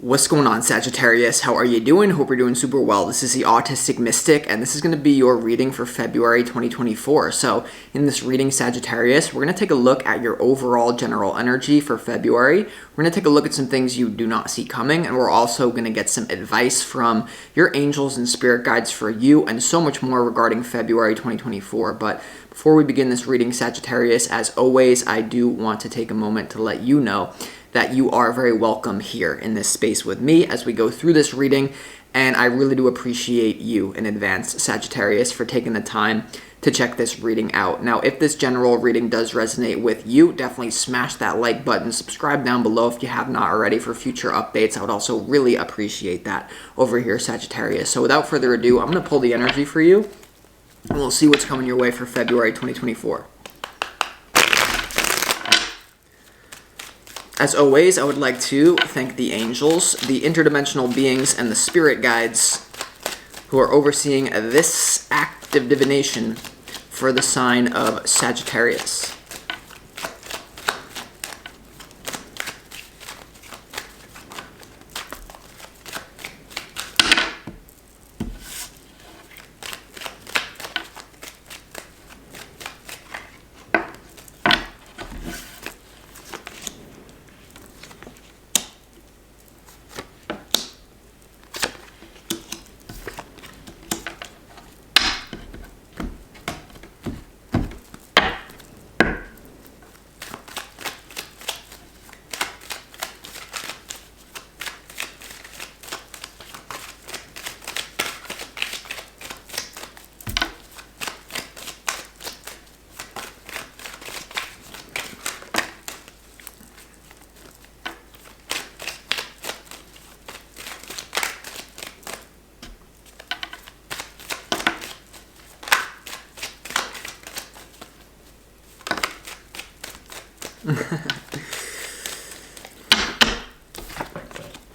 What's going on, Sagittarius? How are you doing? Hope you're doing super well. This is the Autistic Mystic, and this is going to be your reading for February 2024. So in this reading, Sagittarius, we're going to take a look at your overall general energy for February. We're going to take a look at some things you do not see coming, and we're also going to get some advice from your angels and spirit guides for you, and so much more regarding February 2024. But before we begin this reading, Sagittarius, as always, I do want to take a moment to let you know that you are very welcome here in this space with me as we go through this reading, and I really do appreciate you in advance, Sagittarius, for taking the time to check this reading out. Now, if this general reading does resonate with you, definitely smash that like button, subscribe down below if you have not already for future updates. I would also really appreciate that over here, Sagittarius. So without further ado, I'm going to pull the energy for you, and we'll see what's coming your way for February 2024. As always, I would like to thank the angels, the interdimensional beings, and the spirit guides who are overseeing this act of divination for the sign of Sagittarius.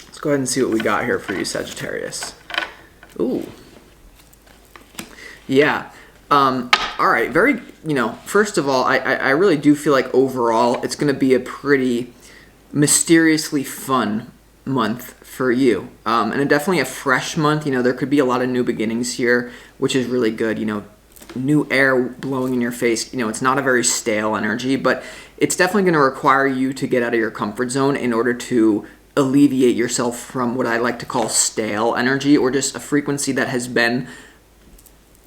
Let's go ahead and see what we got here for you, Sagittarius. Ooh. Yeah. All right. Very, first of all, I really do feel like overall it's going to be a pretty mysteriously fun month for you. And definitely a fresh month. There could be a lot of new beginnings here, which is really good. New air blowing in your face. It's not a very stale energy, but it's definitely going to require you to get out of your comfort zone in order to alleviate yourself from what I like to call stale energy, or just a frequency that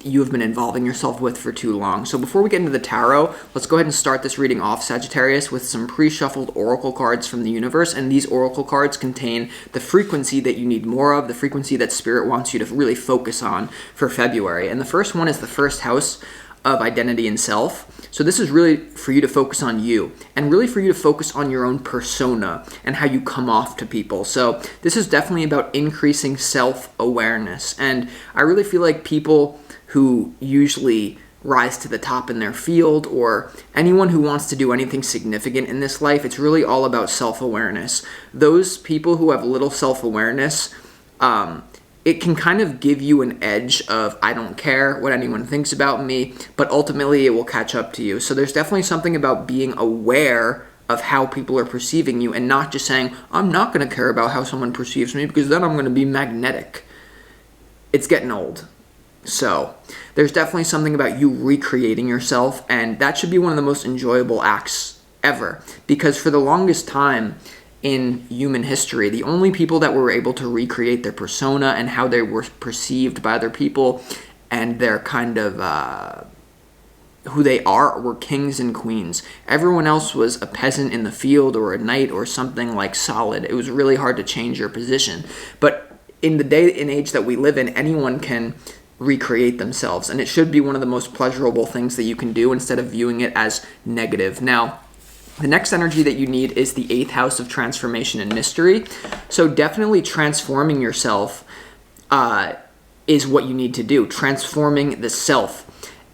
you have been involving yourself with for too long. So before we get into the tarot, let's go ahead and start this reading off, Sagittarius, with some pre-shuffled oracle cards from the universe. And these oracle cards contain the frequency that you need more of, the frequency that Spirit wants you to really focus on for February. And the first one is the first house of identity and self. So this is really for you to focus on you, and really for you to focus on your own persona and how you come off to people. So this is definitely about increasing self-awareness. And I really feel like people who usually rise to the top in their field, or anyone who wants to do anything significant in this life, it's really all about self-awareness. Those people who have little self-awareness, it can kind of give you an edge of, I don't care what anyone thinks about me, but ultimately it will catch up to you. So there's definitely something about being aware of how people are perceiving you, and not just saying, I'm not going to care about how someone perceives me because then I'm going to be magnetic. It's getting old. So there's definitely something about you recreating yourself, and that should be one of the most enjoyable acts ever, because for the longest time in human history, the only people that were able to recreate their persona and how they were perceived by other people and their kind of who they are were kings and queens. Everyone else was a peasant in the field, or a knight, or something like solid. It was really hard to change your position. But in the day and age that we live in, anyone can recreate themselves, and it should be one of the most pleasurable things that you can do instead of viewing it as negative. Now, the next energy that you need is the 8th house of transformation and mystery. So definitely transforming yourself is what you need to do, transforming the self.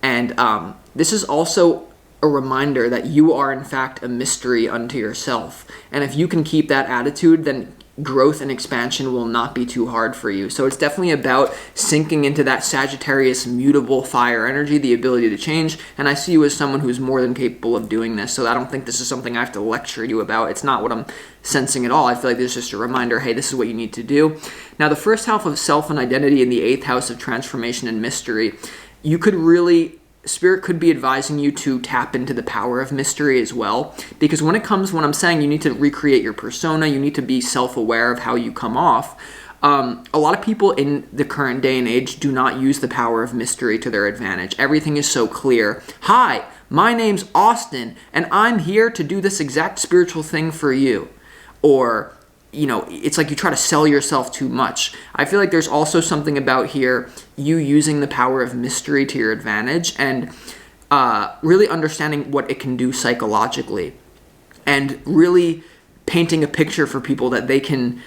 And this is also a reminder that you are in fact a mystery unto yourself. And if you can keep that attitude, then growth and expansion will not be too hard for you. So it's definitely about sinking into that Sagittarius mutable fire energy, the ability to change. And I see you as someone who's more than capable of doing this. So I don't think this is something I have to lecture you about. It's not what I'm sensing at all. I feel like this is just a reminder, hey, this is what you need to do. Now, the first house of self and identity in the 8th house of transformation and mystery, you could really... Spirit could be advising you to tap into the power of mystery as well, because when I'm saying you need to recreate your persona, you need to be self-aware of how you come off. A lot of people in the current day and age do not use the power of mystery to their advantage. Everything is so clear. Hi, my name's Austin, and I'm here to do this exact spiritual thing for you. Or, it's like you try to sell yourself too much. I feel like there's also something about here, you using the power of mystery to your advantage and really understanding what it can do psychologically and really painting a picture for people that they can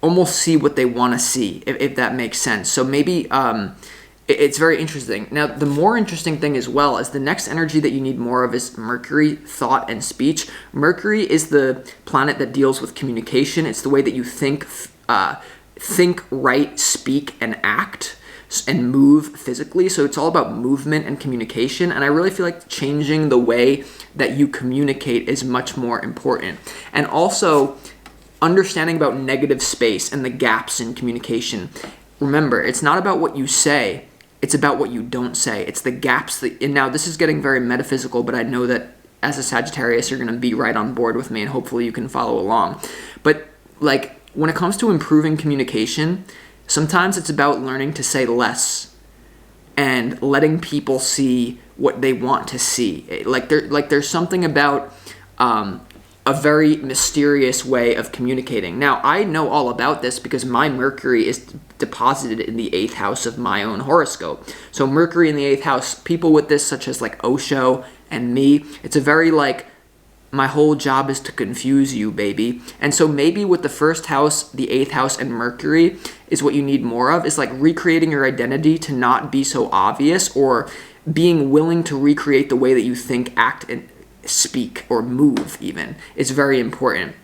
almost see what they want to see, if that makes sense. So maybe it's very interesting. Now, the more interesting thing as well is the next energy that you need more of is Mercury, thought and speech. Mercury is the planet that deals with communication. It's the way that you think, write, speak, and act and move physically. So it's all about movement and communication. And I really feel like changing the way that you communicate is much more important. And also understanding about negative space and the gaps in communication. Remember, it's not about what you say. It's about what you don't say. It's the gaps and now this is getting very metaphysical, but I know that as a Sagittarius, you're going to be right on board with me and hopefully you can follow along. But when it comes to improving communication, sometimes it's about learning to say less and letting people see what they want to see. There's something about a very mysterious way of communicating. Now, I know all about this because my Mercury is deposited in the 8th house of my own horoscope. So Mercury in the 8th house, people with this, such as Osho and me, it's a very my whole job is to confuse you, baby. And so maybe with the 1st house, the 8th house, and Mercury is what you need more of, is recreating your identity to not be so obvious, or being willing to recreate the way that you think, act, and speak or move even is very important.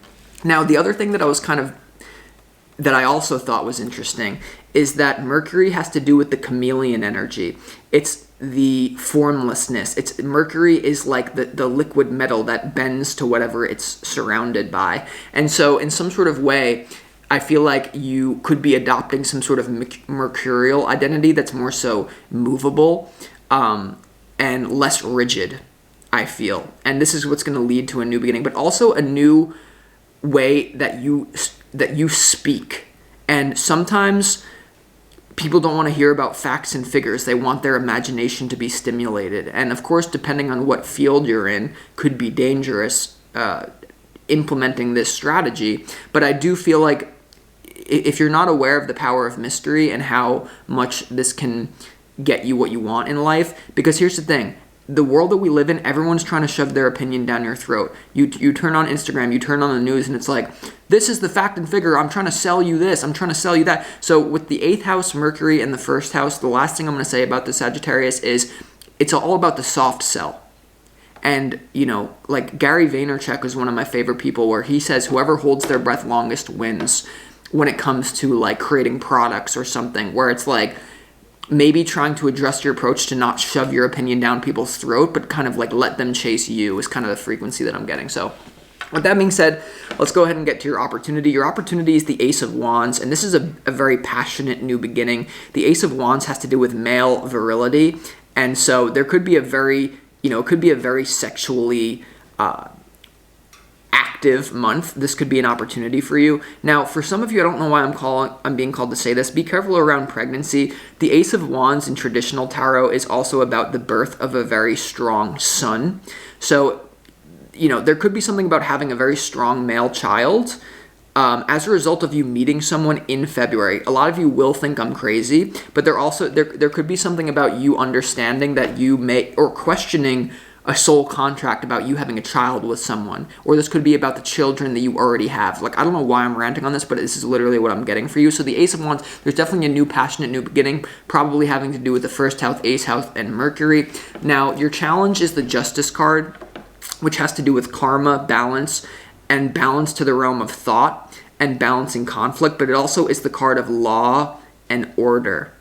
Now, the other thing that I also thought was interesting is that Mercury has to do with the chameleon energy. It's the formlessness. Mercury is like the liquid metal that bends to whatever it's surrounded by. And so in some sort of way, I feel like you could be adopting some sort of mercurial identity that's more so movable and less rigid, I feel. And this is what's going to lead to a new beginning, but also a new way that you speak. And sometimes people don't want to hear about facts and figures. They want their imagination to be stimulated. And of course, depending on what field you're in, could be dangerous implementing this strategy. But I do feel like if you're not aware of the power of mystery and how much this can get you what you want in life, because here's the thing, the world that we live in, everyone's trying to shove their opinion down your throat. You turn on Instagram, you turn on the news, and it's like, this is the fact and figure, I'm trying to sell you this, I'm trying to sell you that. So with the 8th house, Mercury, and the 1st house, the last thing I'm going to say about the Sagittarius is it's all about the soft sell. And, Gary Vaynerchuk is one of my favorite people, where he says whoever holds their breath longest wins when it comes to, creating products or something, where it's maybe trying to adjust your approach to not shove your opinion down people's throat, but kind of let them chase you is kind of the frequency that I'm getting. So with that being said, let's go ahead and get to your opportunity. Your opportunity is the Ace of Wands, and this is a very passionate new beginning. The Ace of Wands has to do with male virility, and so there could be a very, it could be a very sexually active month. This could be an opportunity for you. Now, for some of you, I don't know why I'm being called to say this. Be careful around pregnancy. The Ace of Wands in traditional tarot is also about the birth of a very strong son. So, there could be something about having a very strong male child as a result of you meeting someone in February. A lot of you will think I'm crazy, but there could be something about you understanding that you may, or questioning a soul contract about you having a child with someone, or this could be about the children that you already have. I don't know why I'm ranting on this, but this is literally what I'm getting for you. So the Ace of Wands, there's definitely a new passionate new beginning, probably having to do with the 1st house, Ace house, and Mercury. Now, your challenge is the Justice card, which has to do with karma, balance, and balance to the realm of thought. and balancing conflict, but it also is the card of law and order.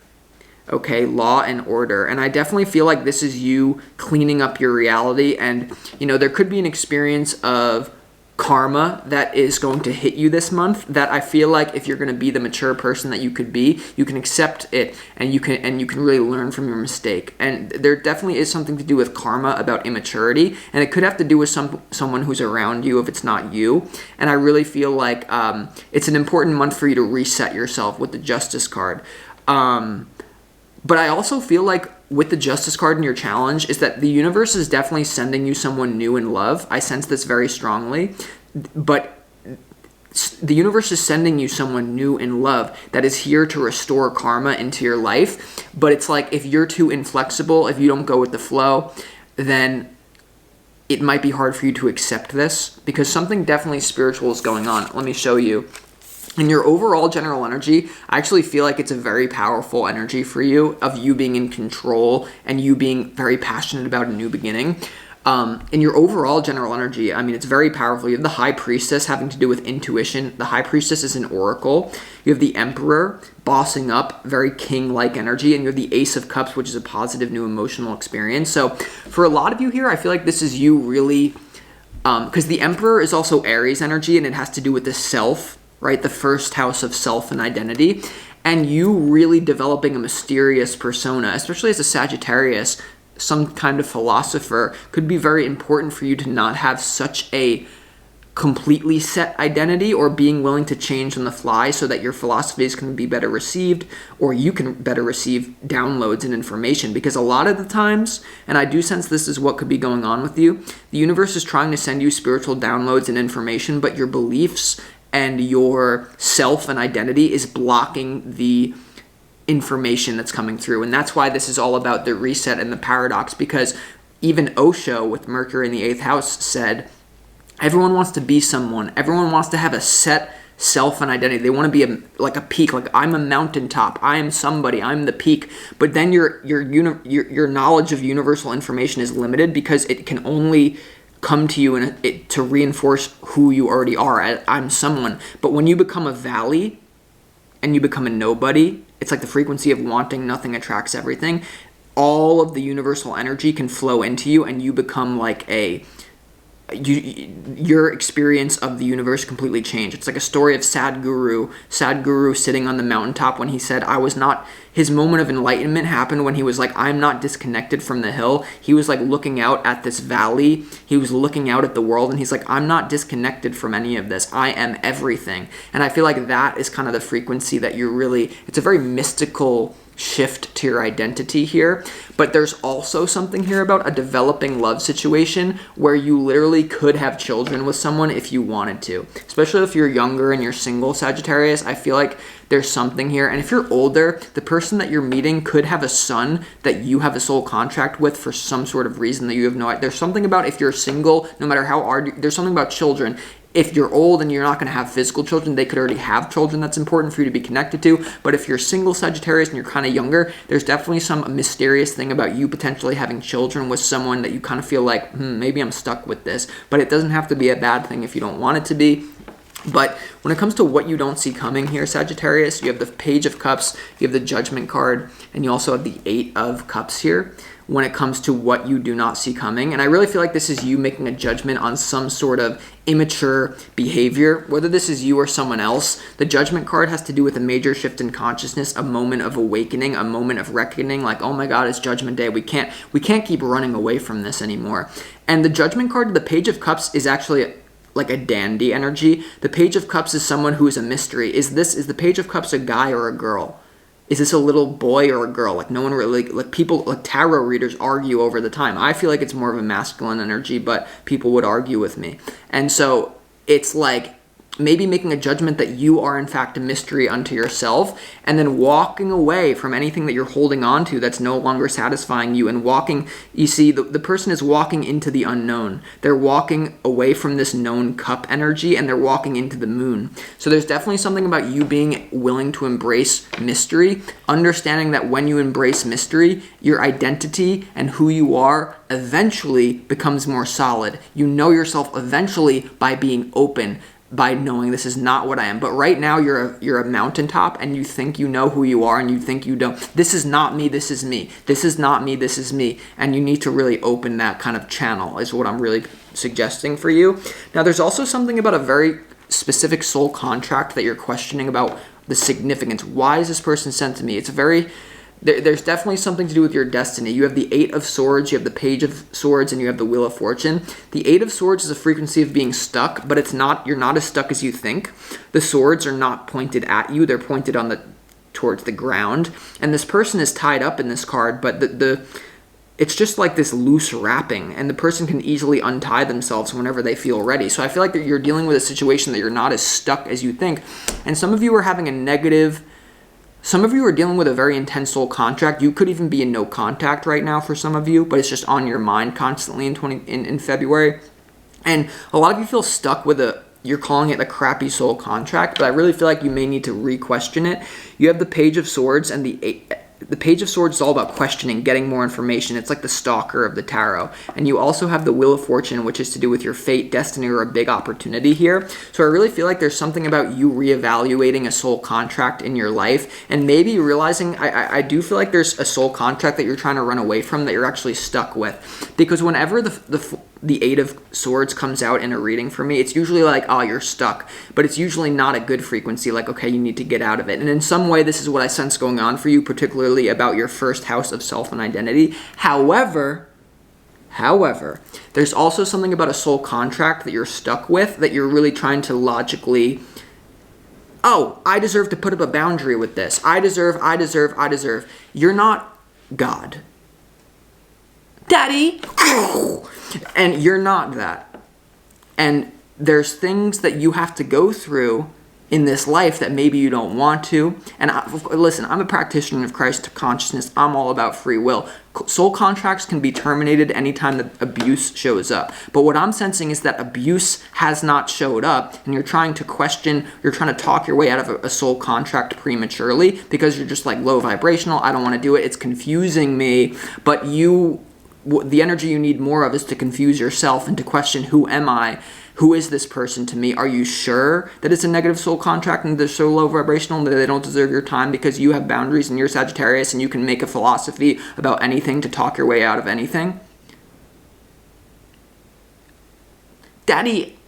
Okay, law and order. And I definitely feel like this is you cleaning up your reality. And, there could be an experience of karma that is going to hit you this month that I feel like if you're going to be the mature person that you could be, you can accept it and you can really learn from your mistake. And there definitely is something to do with karma about immaturity, and it could have to do with someone who's around you if it's not you. And I really feel like it's an important month for you to reset yourself with the Justice card. But I also feel like with the Justice card in your challenge is that the universe is definitely sending you someone new in love. I sense this very strongly. But the universe is sending you someone new in love that is here to restore karma into your life. But it's like if you're too inflexible, if you don't go with the flow, then it might be hard for you to accept this because something definitely spiritual is going on. Let me show you. In your overall general energy, I actually feel like it's a very powerful energy for you of you being in control and you being very passionate about a new beginning. In your overall general energy, it's very powerful. You have the High Priestess having to do with intuition. The High Priestess is an oracle. You have the Emperor bossing up, very king-like energy. And you have the Ace of Cups, which is a positive new emotional experience. So for a lot of you here, I feel like this is you really, because the Emperor is also Aries energy and it has to do with the self, right? The first house of self and identity, and you really developing a mysterious persona, especially as a Sagittarius, some kind of philosopher, could be very important for you to not have such a completely set identity or being willing to change on the fly so that your philosophies can be better received or you can better receive downloads and information. Because a lot of the times, and I do sense this is what could be going on with you, the universe is trying to send you spiritual downloads and information, but your beliefs and your self and identity is blocking the information that's coming through. And that's why this is all about the reset and the paradox, because even Osho with Mercury in the 8th house said, everyone wants to be someone. Everyone wants to have a set self and identity. They want to be like a peak, like I'm a mountaintop. I am somebody. I'm the peak. But then your knowledge of universal information is limited because it can only come to you to reinforce who you already are. I'm someone. But when you become a valley and you become a nobody, it's like the frequency of wanting nothing attracts everything. All of the universal energy can flow into you and you become like your experience of the universe completely changed. It's like a story of Sadhguru sitting on the mountaintop when he said, his moment of enlightenment happened when he was like, I'm not disconnected from the hill. He was like looking out at this valley. He was looking out at the world and he's like, I'm not disconnected from any of this. I am everything. And I feel like that is kind of the frequency that it's a very mystical shift to your identity here. But there's also something here about a developing love situation where you literally could have children with someone if you wanted to. Especially if you're younger and you're single, Sagittarius, I feel like there's something here. And if you're older, the person that you're meeting could have a son that you have a soul contract with for some sort of reason that you have no idea. There's something about if you're single, no matter how hard, there's something about children. If you're old and you're not going to have physical children, they could already have children that's important for you to be connected to. But if you're single Sagittarius and you're kind of younger, there's definitely some mysterious thing about you potentially having children with someone that you kind of feel like, maybe I'm stuck with this. But it doesn't have to be a bad thing if you don't want it to be. But when it comes to what you don't see coming here, Sagittarius, you have the Page of Cups, you have the Judgment card, and you also have the 8 of Cups here when it comes to what you do not see coming. And I really feel like this is you making a judgment on some sort of immature behavior, whether this is you or someone else. The Judgment card has to do with a major shift in consciousness, a moment of awakening, a moment of reckoning, like, oh my God, it's Judgment Day. We can't keep running away from this anymore. And the Judgment card, the Page of Cups, is actually like a dandy energy. The Page of Cups is someone who is a mystery. Is the Page of Cups a guy or a girl? Is this a little boy or a girl? Like no one really, like people, like tarot readers argue over the time. I feel like it's more of a masculine energy, but people would argue with me. And so it's like maybe making a judgment that you are in fact a mystery unto yourself, and then walking away from anything that you're holding on to that's no longer satisfying you, and walking, you see, the person is walking into the unknown. They're walking away from this known cup energy, and they're walking into the moon. So there's definitely something about you being willing to embrace mystery, understanding that when you embrace mystery, your identity and who you are eventually becomes more solid. You know yourself eventually by being open, by knowing this is not what I am. But right now you're a mountaintop and you think you know who you are and you think you don't. This is not me, this is me. This is not me, this is me. And you need to really open that kind of channel is what I'm really suggesting for you. Now there's also something about a very specific soul contract that you're questioning about the significance. Why is this person sent to me? It's there's definitely something to do with your destiny. You have the 8 of Swords, you have the Page of Swords, and you have the Wheel of Fortune. The 8 of Swords is a frequency of being stuck, but you're not as stuck as you think. The swords are not pointed at you, they're pointed towards the ground. And this person is tied up in this card, but it's just like this loose wrapping, and the person can easily untie themselves whenever they feel ready. So I feel like that you're dealing with a situation that you're not as stuck as you think. And some of you are having some of you are dealing with a very intense soul contract. You could even be in no contact right now for some of you, but it's just on your mind constantly in February. And a lot of you feel stuck with you're calling it a crappy soul contract, but I really feel like you may need to re-question it. You have the Page of Swords, and the Page of Swords is all about questioning, getting more information. It's like the stalker of the tarot. And you also have the Wheel of Fortune, which is to do with your fate, destiny, or a big opportunity here. So I really feel like there's something about you reevaluating a soul contract in your life, and maybe realizing, I do feel like there's a soul contract that you're trying to run away from that you're actually stuck with. Because whenever the 8 of Swords comes out in a reading for me, it's usually like, oh, you're stuck. But it's usually not a good frequency, like, okay, you need to get out of it. And in some way, this is what I sense going on for you, particularly about your first house of self and identity. However, there's also something about a soul contract that you're stuck with that you're really trying to logically, oh, I deserve to put up a boundary with this. I deserve. You're not God. Daddy! And you're not that. And there's things that you have to go through in this life that maybe you don't want to. And listen, I'm a practitioner of Christ consciousness. I'm all about free will. Soul contracts can be terminated anytime the abuse shows up. But what I'm sensing is that abuse has not showed up, and you're trying to question, you're trying to talk your way out of a soul contract prematurely because you're just like low vibrational. I don't want to do it. It's confusing me. But the energy you need more of is to confuse yourself and to question, who am I? Who is this person to me? Are you sure that it's a negative soul contract and they're so low vibrational that they don't deserve your time because you have boundaries and you're Sagittarius and you can make a philosophy about anything to talk your way out of anything? Daddy,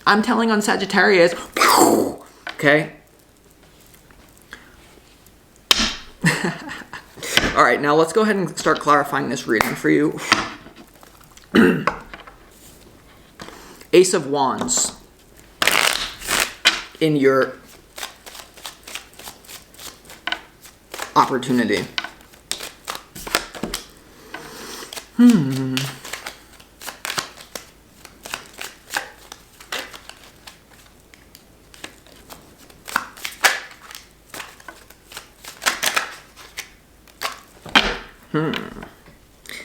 I'm telling on Sagittarius. Okay? All right, now let's go ahead and start clarifying this reading for you. Ace of Wands in your opportunity.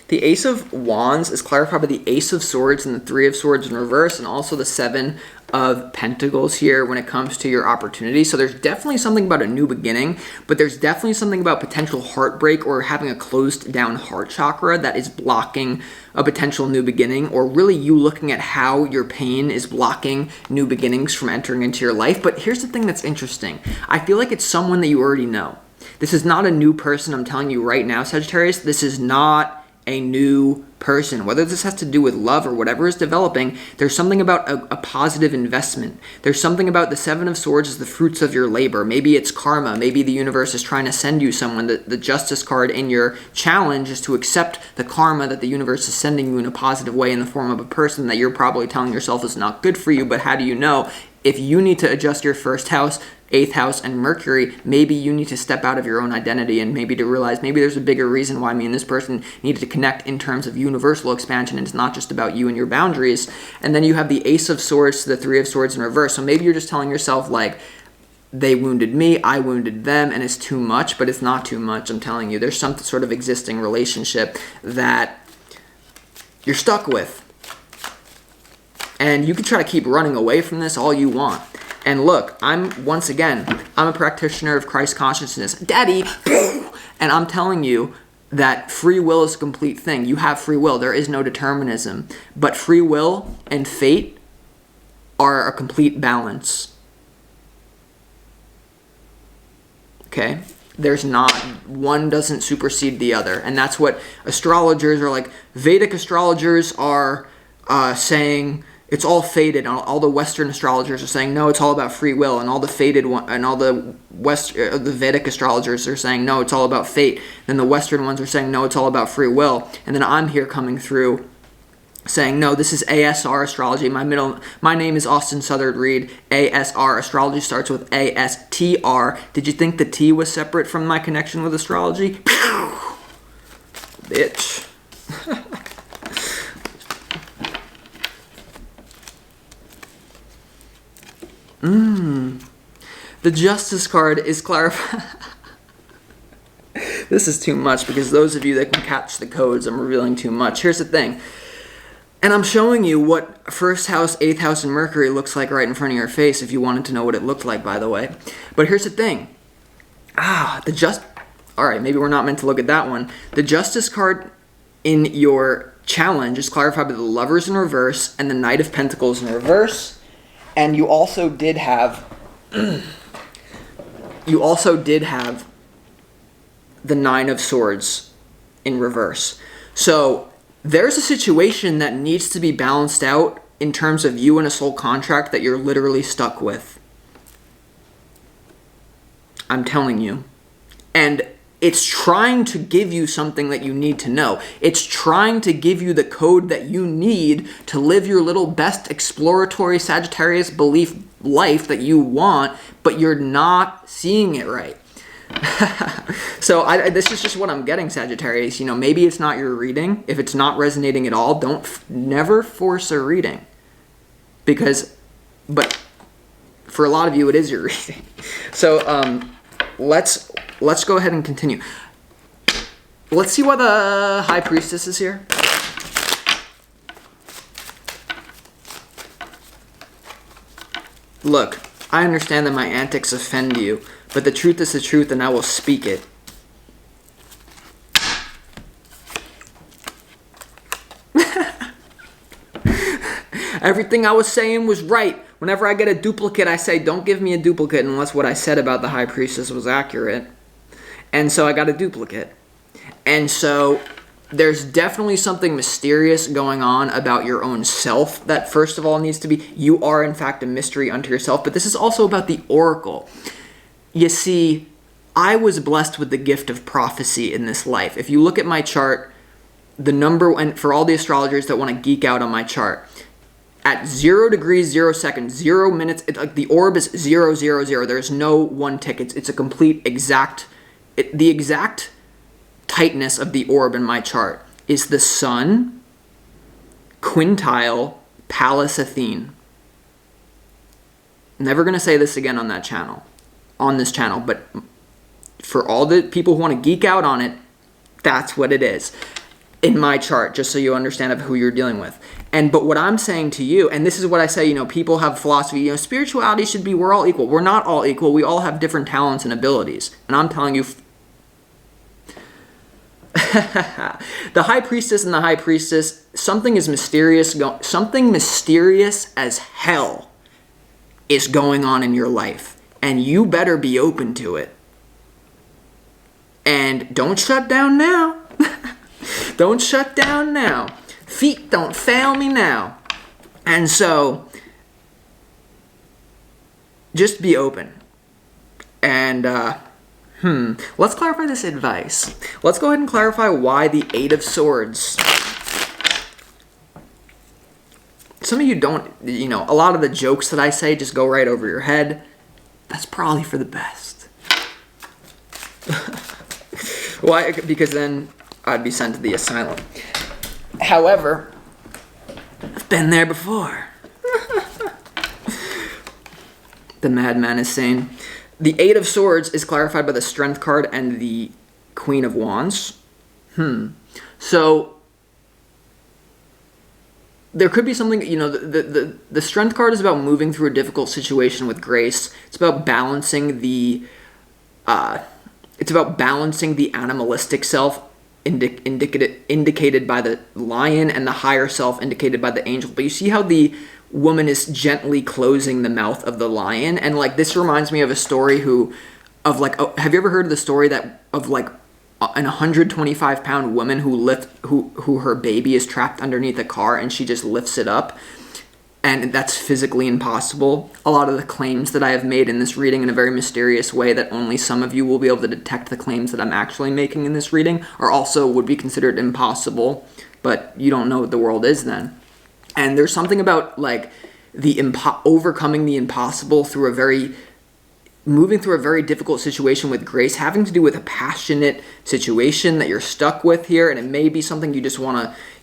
The Ace of Wands is clarified by the Ace of Swords and the 3 of Swords in reverse, and also the 7 of Pentacles here when it comes to your opportunity. So there's definitely something about a new beginning, but there's definitely something about potential heartbreak or having a closed down heart chakra that is blocking a potential new beginning, or really you looking at how your pain is blocking new beginnings from entering into your life. But here's the thing that's interesting. I feel like it's someone that you already know. This is not a new person. I'm telling you right now, Sagittarius, this is not a new person. Whether this has to do with love or whatever is developing, there's something about a positive investment. There's something about the 7 of Swords is the fruits of your labor. Maybe it's karma. Maybe the universe is trying to send you someone. The Justice card in your challenge is to accept the karma that the universe is sending you in a positive way in the form of a person that you're probably telling yourself is not good for you. But how do you know? If you need to adjust your first house, 8th house, and Mercury, maybe you need to step out of your own identity and maybe to realize maybe there's a bigger reason why me and this person needed to connect in terms of universal expansion, and it's not just about you and your boundaries. And then you have the Ace of Swords to the 3 of Swords in reverse. So maybe you're just telling yourself, like, they wounded me, I wounded them, and it's too much, but it's not too much. I'm telling you, there's some sort of existing relationship that you're stuck with. And you can try to keep running away from this all you want. And look, I'm a practitioner of Christ consciousness. Daddy! And I'm telling you that free will is a complete thing. You have free will. There is no determinism. But free will and fate are a complete balance. Okay? There's not, one doesn't supersede the other. And that's what astrologers are like. Vedic astrologers are saying it's all fated. All the Western astrologers are saying, no, it's all about free will. And all the fated one, and all the the Vedic astrologers are saying, no, it's all about fate. And the Western ones are saying, no, it's all about free will. And then I'm here coming through saying, no, this is ASR astrology. My name is Austin Southard Reed. ASR astrology starts with ASTR. Did you think the T was separate from my connection with astrology? Bitch. The Justice card is clarifying. This is too much because those of you that can catch the codes, I'm revealing too much. Here's the thing. And I'm showing you what first house, 8th house, and Mercury looks like right in front of your face if you wanted to know what it looked like, by the way. But here's the thing. Alright, maybe we're not meant to look at that one. The Justice card in your challenge is clarified by the Lovers in reverse and the Knight of Pentacles in reverse. And you also did have... you also did have the Nine of Swords in reverse. So... there's a situation that needs to be balanced out in terms of you and a soul contract that you're literally stuck with. I'm telling you. And it's trying to give you something that you need to know. It's trying to give you the code that you need to live your little best exploratory Sagittarius belief life that you want, but you're not seeing it right. So this is just what I'm getting, Sagittarius. You know, maybe it's not your reading. If it's not resonating at all, never force a reading. But for a lot of you, it is your reading. So let's go ahead and continue. Let's see why the High Priestess is here. Look, I understand that my antics offend you, but the truth is the truth, and I will speak it. Everything I was saying was right. Whenever I get a duplicate, I say, don't give me a duplicate unless what I said about the High Priestess was accurate. And so I got a duplicate. And so there's definitely something mysterious going on about your own self that, first of all, needs to be, you are, in fact, a mystery unto yourself. But this is also about the Oracle. You see, I was blessed with the gift of prophecy in this life. If you look at my chart, the number, and for all the astrologers that want to geek out on my chart, at 0 degrees, 0 seconds, 0 minutes, like the orb is 0, 0, 0. There's no one tick. It's a complete exact, the exact tightness of the orb in my chart is the Sun, quintile, Pallas Athene. Never going to say this again on that channel, on this channel, but for all the people who want to geek out on it, that's what it is in my chart, just so you understand of who you're dealing with. But what I'm saying to you, and this is what I say, people have philosophy, spirituality should be, we're all equal. We're not all equal. We all have different talents and abilities. And I'm telling you, the High Priestess and the High Priestess, something mysterious as hell is going on in your life. And you better be open to it. And don't shut down now. Don't shut down now. Feet don't fail me now. And so, just be open. And, let's clarify this advice. Let's go ahead and clarify why the 8 of Swords. Some of you don't, a lot of the jokes that I say just go right over your head. That's probably for the best. Why? Because then I'd be sent to the asylum. However, I've been there before. The madman is sane. The 8 of Swords is clarified by the Strength card and the Queen of Wands. So there could be something, the Strength card is about moving through a difficult situation with grace. It's about balancing the animalistic self indicated by the lion and the higher self indicated by the angel. But you see how woman is gently closing the mouth of the lion. And like, this reminds me of a story have you ever heard of the story of like an 125-pound woman who her baby is trapped underneath a car and she just lifts it up? And that's physically impossible. A lot of the claims that I have made in this reading in a very mysterious way that only some of you will be able to detect the claims that I'm actually making in this reading would be considered impossible, but you don't know what the world is then. And there's something about like overcoming the impossible moving through a very difficult situation with grace, having to do with a passionate situation that you're stuck with here, and it may be something you just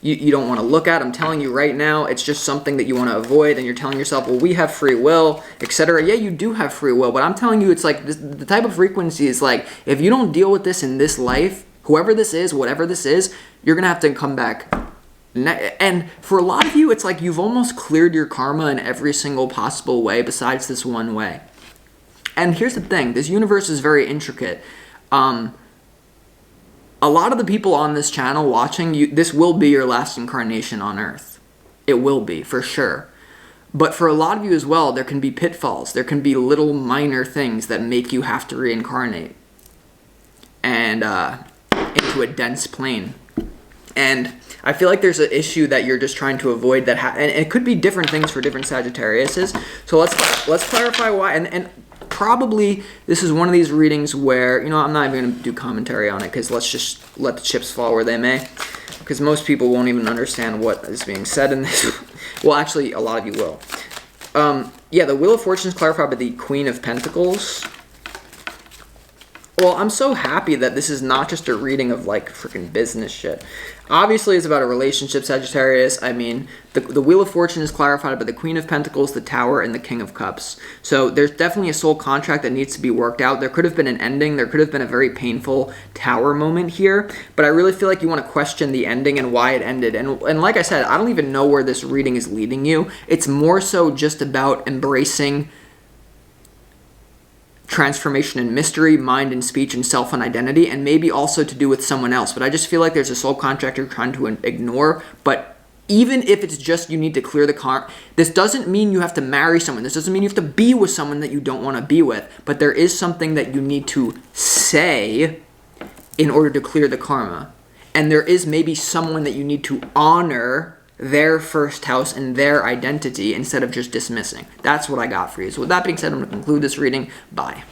you don't want to look at. I'm telling you right now, it's just something that you want to avoid, and you're telling yourself, well, we have free will, etc. Yeah, you do have free will, but I'm telling you, it's like the type of frequency is like, if you don't deal with this in this life, whoever this is, whatever this is, you're gonna have to come back. And for a lot of you, it's like you've almost cleared your karma in every single possible way besides this one way. And here's the thing, this universe is very intricate. A lot of the people on this channel watching you, this will be your last incarnation on Earth. It will be, for sure. But for a lot of you as well, there can be pitfalls. There can be little minor things that make you have to reincarnate and into a dense plane. And I feel like there's an issue that you're just trying to avoid and it could be different things for different Sagittariuses. So let's clarify why. And probably this is one of these readings where, I'm not even going to do commentary on it because let's just let the chips fall where they may. Because most people won't even understand what is being said in this. Well, actually, a lot of you will. The Wheel of Fortune is clarified by the Queen of Pentacles. Well, I'm so happy that this is not just a reading of like freaking business shit. Obviously, it's about a relationship, Sagittarius. I mean, the Wheel of Fortune is clarified by the Queen of Pentacles, the Tower, and the King of Cups. So there's definitely a soul contract that needs to be worked out. There could have been an ending. There could have been a very painful Tower moment here. But I really feel like you want to question the ending and why it ended. And like I said, I don't even know where this reading is leading you. It's more so just about embracing transformation and mystery, mind and speech, and self and identity, and maybe also to do with someone else. But I just feel like there's a soul contract you're trying to ignore. But even if it's just you need to clear the karma, this doesn't mean you have to marry someone. This doesn't mean you have to be with someone that you don't want to be with. But there is something that you need to say in order to clear the karma. And there is maybe someone that you need to honor their first house and their identity instead of just dismissing. That's what I got for you. So with that being said, I'm going to conclude this reading. Bye.